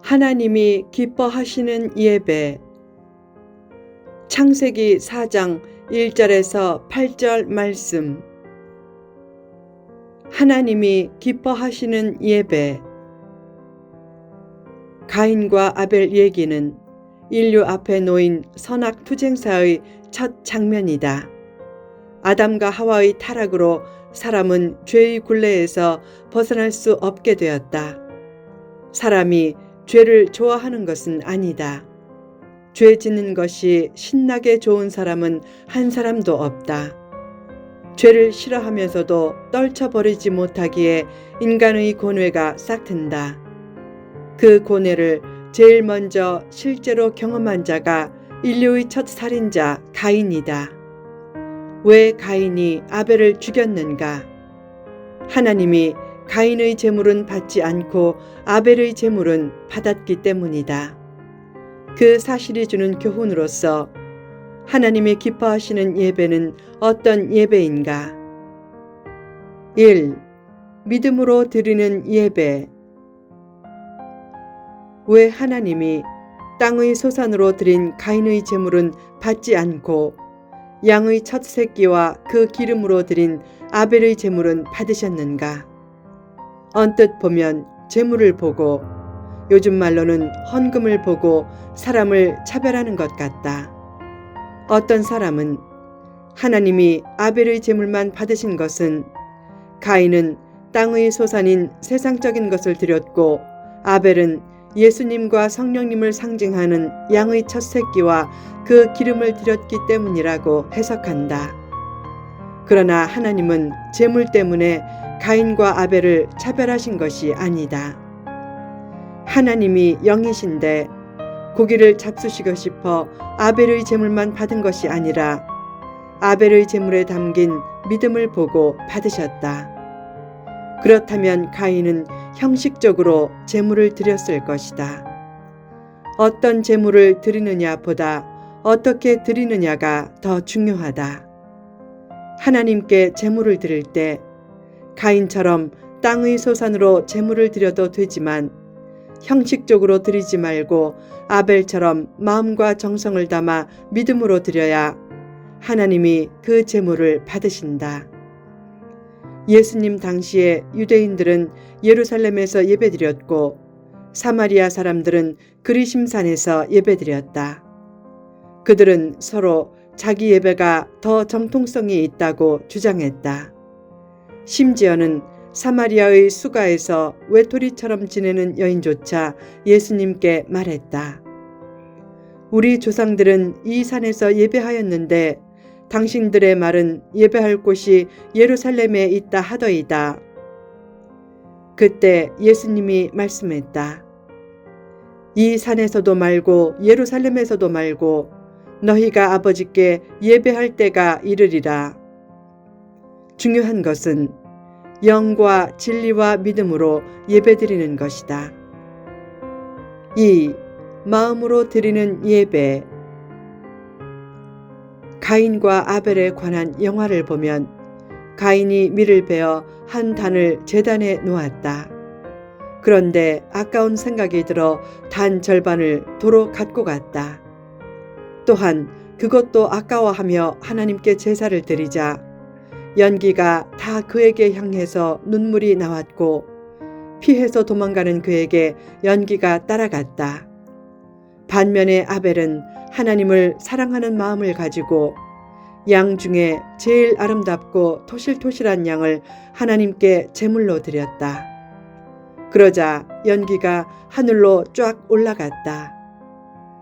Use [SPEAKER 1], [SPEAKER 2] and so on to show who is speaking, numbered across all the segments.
[SPEAKER 1] 하나님이 기뻐하시는 예배. 창세기 4장 1절에서 8절 말씀. 하나님이 기뻐하시는 예배. 가인과 아벨 얘기는 인류 앞에 놓인 선악투쟁사의 첫 장면이다. 아담과 하와의 타락으로 사람은 죄의 굴레에서 벗어날 수 없게 되었다. 사람이 죄를 좋아하는 것은 아니다. 죄 짓는 것이 신나게 좋은 사람은 한 사람도 없다. 죄를 싫어하면서도 떨쳐버리지 못하기에 인간의 고뇌가 싹튼다. 그 고뇌를 제일 먼저 실제로 경험한 자가 인류의 첫 살인자 가인이다. 왜 가인이 아벨을 죽였는가? 하나님이 가인의 제물은 받지 않고 아벨의 제물은 받았기 때문이다. 그 사실이 주는 교훈으로서 하나님이 기뻐하시는 예배는 어떤 예배인가? 1. 믿음으로 드리는 예배. 왜 하나님이 땅의 소산으로 드린 가인의 제물은 받지 않고 양의 첫 새끼와 그 기름으로 드린 아벨의 제물은 받으셨는가? 언뜻 보면 제물을 보고, 요즘 말로는 헌금을 보고 사람을 차별하는 것 같다. 어떤 사람은 하나님이 아벨의 제물만 받으신 것은 가인은 땅의 소산인 세상적인 것을 드렸고 아벨은 예수님과 성령님을 상징하는 양의 첫 새끼와 그 기름을 드렸기 때문이라고 해석한다. 그러나 하나님은 제물 때문에 가인과 아벨을 차별하신 것이 아니다. 하나님이 영이신데 고기를 잡수시고 싶어 아벨의 제물만 받은 것이 아니라 아벨의 제물에 담긴 믿음을 보고 받으셨다. 그렇다면 가인은 형식적으로 제물을 드렸을 것이다. 어떤 제물을 드리느냐 보다 어떻게 드리느냐가 더 중요하다. 하나님께 제물을 드릴 때 가인처럼 땅의 소산으로 제물을 드려도 되지만 형식적으로 드리지 말고 아벨처럼 마음과 정성을 담아 믿음으로 드려야 하나님이 그 제물을 받으신다. 예수님 당시에 유대인들은 예루살렘에서 예배드렸고 사마리아 사람들은 그리심산에서 예배드렸다. 그들은 서로 자기 예배가 더 정통성이 있다고 주장했다. 심지어는 사마리아의 수가에서 외톨이처럼 지내는 여인조차 예수님께 말했다. 우리 조상들은 이 산에서 예배하였는데 당신들의 말은 예배할 곳이 예루살렘에 있다 하더이다. 그때 예수님이 말씀했다. 이 산에서도 말고 예루살렘에서도 말고 너희가 아버지께 예배할 때가 이르리라. 중요한 것은 영과 진리와 믿음으로 예배드리는 것이다. 2. 마음으로 드리는 예배. 가인과 아벨에 관한 영화를 보면 가인이 밀을 베어 한 단을 제단에 놓았다. 그런데 아까운 생각이 들어 단 절반을 도로 갖고 갔다. 또한 그것도 아까워하며 하나님께 제사를 드리자 연기가 다 그에게 향해서 눈물이 나왔고 피해서 도망가는 그에게 연기가 따라갔다. 반면에 아벨은 하나님을 사랑하는 마음을 가지고 양 중에 제일 아름답고 토실토실한 양을 하나님께 제물로 드렸다. 그러자 연기가 하늘로 쫙 올라갔다.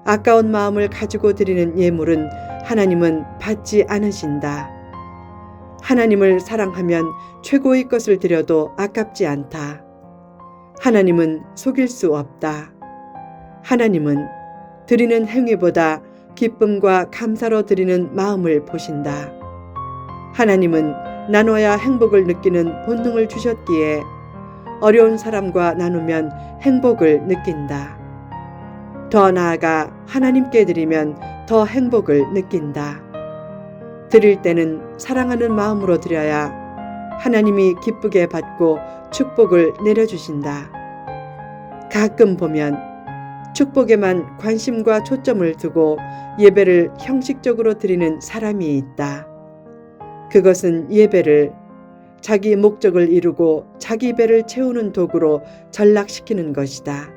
[SPEAKER 1] 아까운 마음을 가지고 드리는 예물은 하나님은 받지 않으신다. 하나님을 사랑하면 최고의 것을 드려도 아깝지 않다. 하나님은 속일 수 없다. 하나님은 드리는 행위보다 기쁨과 감사로 드리는 마음을 보신다. 하나님은 나눠야 행복을 느끼는 본능을 주셨기에 어려운 사람과 나누면 행복을 느낀다. 더 나아가 하나님께 드리면 더 행복을 느낀다. 드릴 때는 사랑하는 마음으로 드려야 하나님이 기쁘게 받고 축복을 내려주신다. 가끔 보면 축복에만 관심과 초점을 두고 예배를 형식적으로 드리는 사람이 있다. 그것은 예배를 자기 목적을 이루고 자기 배를 채우는 도구로 전락시키는 것이다.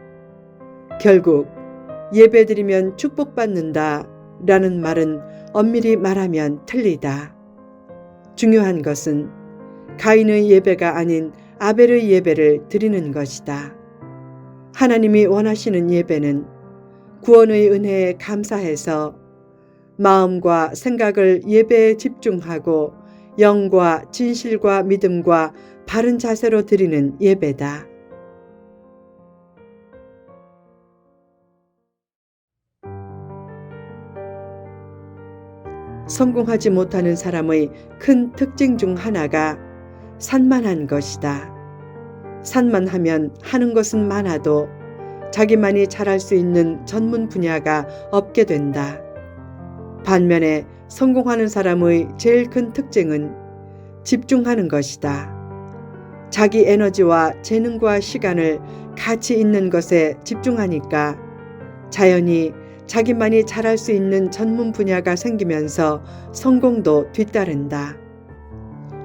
[SPEAKER 1] 결국 예배드리면 축복받는다 라는 말은 엄밀히 말하면 틀리다. 중요한 것은 가인의 예배가 아닌 아벨의 예배를 드리는 것이다. 하나님이 원하시는 예배는 구원의 은혜에 감사해서 마음과 생각을 예배에 집중하고 영과 진실과 믿음과 바른 자세로 드리는 예배다. 성공하지 못하는 사람의 큰 특징 중 하나가 산만한 것이다. 산만하면 하는 것은 많아도 자기만이 잘할 수 있는 전문 분야가 없게 된다. 반면에 성공하는 사람의 제일 큰 특징은 집중하는 것이다. 자기 에너지와 재능과 시간을 가치 있는 것에 집중하니까 자연히 자기만이 잘할 수 있는 전문 분야가 생기면서 성공도 뒤따른다.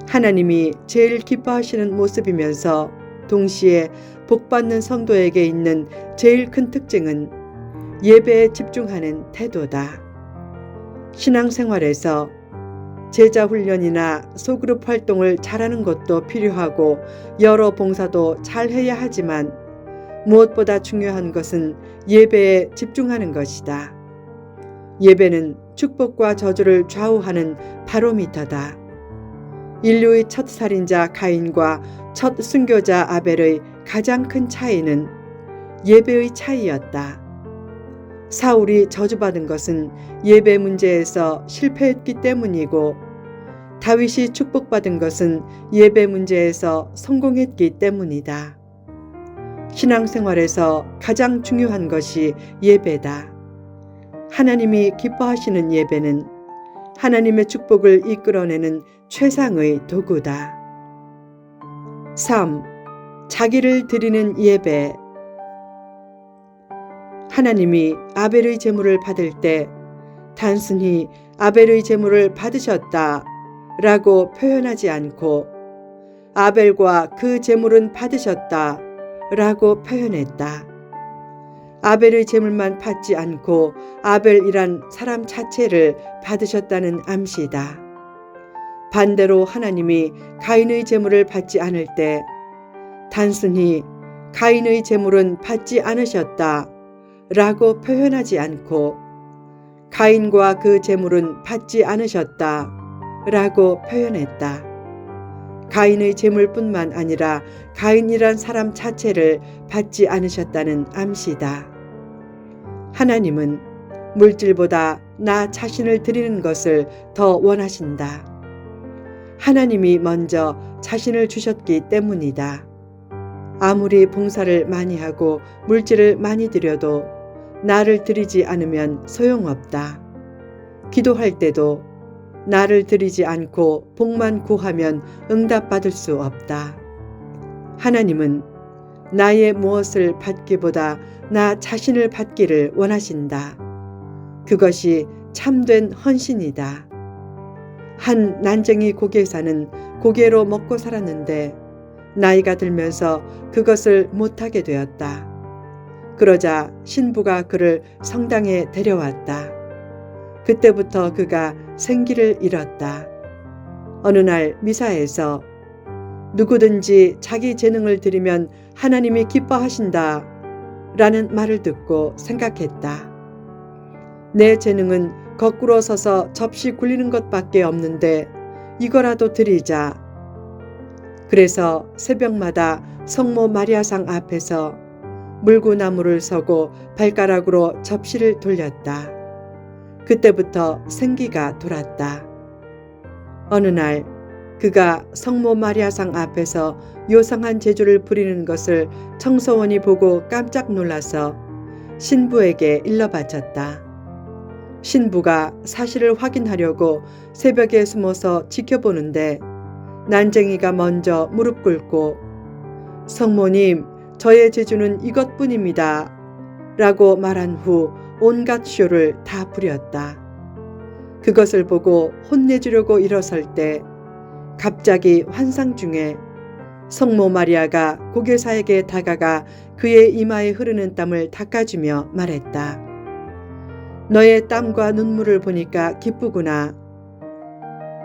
[SPEAKER 1] 하나님이 제일 기뻐하시는 모습이면서 동시에 복받는 성도에게 있는 제일 큰 특징은 예배에 집중하는 태도다. 신앙생활에서 제자 훈련이나 소그룹 활동을 잘하는 것도 필요하고 여러 봉사도 잘 해야 하지만 무엇보다 중요한 것은 예배에 집중하는 것이다. 예배는 축복과 저주를 좌우하는 바로미터다. 인류의 첫 살인자 가인과 첫 순교자 아벨의 가장 큰 차이는 예배의 차이였다. 사울이 저주받은 것은 예배 문제에서 실패했기 때문이고 다윗이 축복받은 것은 예배 문제에서 성공했기 때문이다. 신앙생활에서 가장 중요한 것이 예배다. 하나님이 기뻐하시는 예배는 하나님의 축복을 이끌어내는 최상의 도구다. 3. 자기를 드리는 예배. 하나님이 아벨의 제물을 받을 때 단순히 아벨의 제물을 받으셨다 라고 표현하지 않고 아벨과 그 제물은 받으셨다 라고 표현했다. 아벨의 제물만 받지 않고 아벨이란 사람 자체를 받으셨다는 암시다. 반대로 하나님이 가인의 제물을 받지 않을 때 단순히 가인의 제물은 받지 않으셨다 라고 표현하지 않고 가인과 그 제물은 받지 않으셨다 라고 표현했다. 가인의 제물뿐만 아니라 가인이란 사람 자체를 받지 않으셨다는 암시다. 하나님은 물질보다 나 자신을 드리는 것을 더 원하신다. 하나님이 먼저 자신을 주셨기 때문이다. 아무리 봉사를 많이 하고 물질을 많이 드려도 나를 드리지 않으면 소용없다. 기도할 때도 나를 드리지 않고 복만 구하면 응답받을 수 없다. 하나님은 나의 무엇을 받기보다 나 자신을 받기를 원하신다. 그것이 참된 헌신이다. 한 난쟁이 고개사는 고개로 먹고 살았는데 나이가 들면서 그것을 못하게 되었다. 그러자 신부가 그를 성당에 데려왔다. 그때부터 그가 생기를 잃었다. 어느 날 미사에서 누구든지 자기 재능을 드리면 하나님이 기뻐하신다 라는 말을 듣고 생각했다. 내 재능은 거꾸로 서서 접시 굴리는 것밖에 없는데 이거라도 드리자. 그래서 새벽마다 성모 마리아상 앞에서 물구나무를 서고 발가락으로 접시를 돌렸다. 그때부터 생기가 돌았다. 어느 날 그가 성모 마리아상 앞에서 요상한 제주를 부리는 것을 청소원이 보고 깜짝 놀라서 신부에게 일러 바쳤다. 신부가 사실을 확인하려고 새벽에 숨어서 지켜보는데 난쟁이가 먼저 무릎 꿇고 성모님, 저의 제주는 이것뿐입니다 라고 말한 후 온갖 쇼를 다 부렸다. 그것을 보고 혼내주려고 일어설 때 갑자기 환상 중에 성모 마리아가 고교사에게 다가가 그의 이마에 흐르는 땀을 닦아주며 말했다. 너의 땀과 눈물을 보니까 기쁘구나.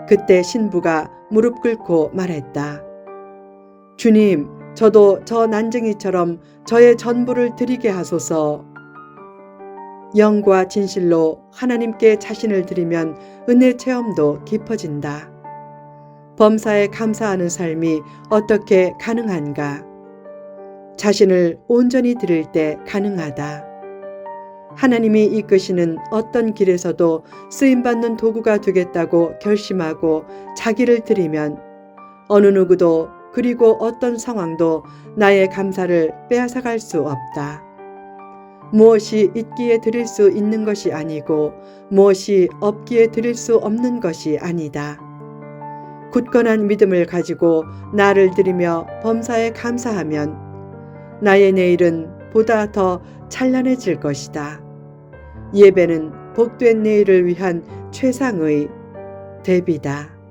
[SPEAKER 1] 그때 신부가 무릎 꿇고 말했다. 주님, 저도 저 난쟁이처럼 저의 전부를 드리게 하소서. 영과 진실로 하나님께 자신을 드리면 은혜 체험도 깊어진다. 범사에 감사하는 삶이 어떻게 가능한가? 자신을 온전히 드릴 때 가능하다. 하나님이 이끄시는 어떤 길에서도 쓰임받는 도구가 되겠다고 결심하고 자기를 드리면 어느 누구도 그리고 어떤 상황도 나의 감사를 빼앗아갈 수 없다. 무엇이 있기에 드릴 수 있는 것이 아니고 무엇이 없기에 드릴 수 없는 것이 아니다. 굳건한 믿음을 가지고 나를 드리며 범사에 감사하면 나의 내일은 보다 더 찬란해질 것이다. 예배는 복된 내일을 위한 최상의 대비다.